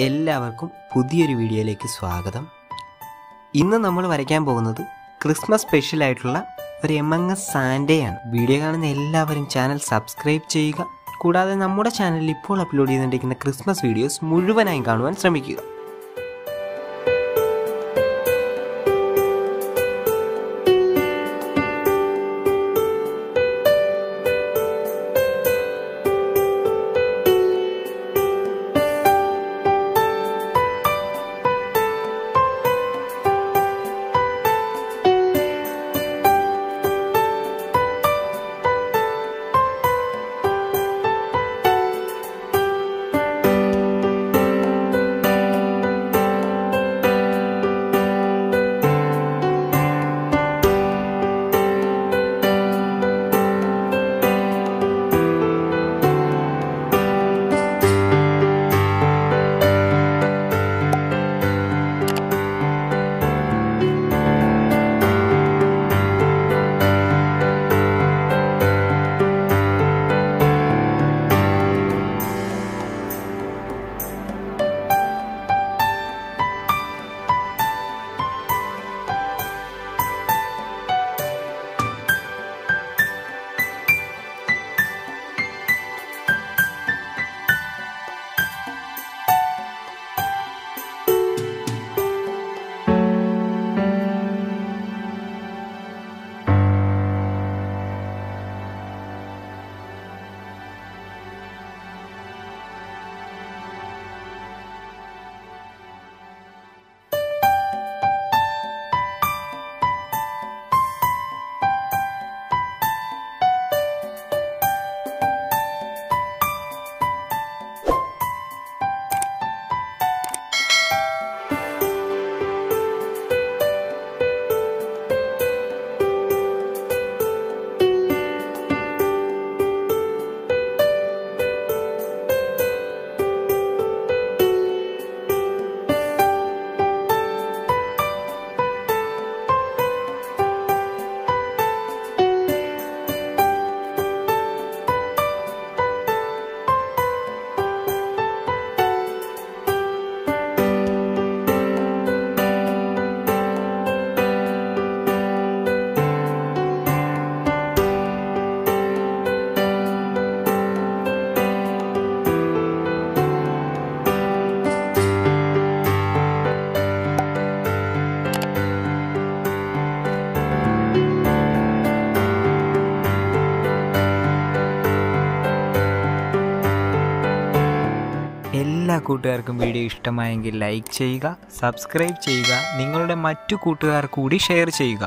എല്ലാവർക്കും പുതിയൊരു വീഡിയോയിലേക്ക് സ്വാഗതം. ഇന്ന് നമ്മൾ വരയ്ക്കാൻ പോകുന്നത് ക്രിസ്മസ് സ്പെഷ്യൽ ആയിട്ടുള്ള ഒരു എമംഗസ് സാന്റയാണ്. വീഡിയോ കാണുന്ന എല്ലാവരും ചാനൽ സബ്സ്ക്രൈബ് ചെയ്യുക. കൂടാതെ നമ്മുടെ ചാനലിൽ ഇപ്പോൾ അപ്ലോഡ് ചെയ്തുകൊണ്ടിരിക്കുന്ന ക്രിസ്മസ് വീഡിയോസ് മുഴുവനായും കാണുവാൻ ശ്രമിക്കുക. എല്ലാ കൂട്ടുകാർക്കും വീഡിയോ ഇഷ്ടമായെങ്കിൽ ലൈക്ക് ചെയ്യുക, സബ്സ്ക്രൈബ് ചെയ്യുക, നിങ്ങളുടെ മറ്റു കൂട്ടുകാർ കൂടി ഷെയർ ചെയ്യുക.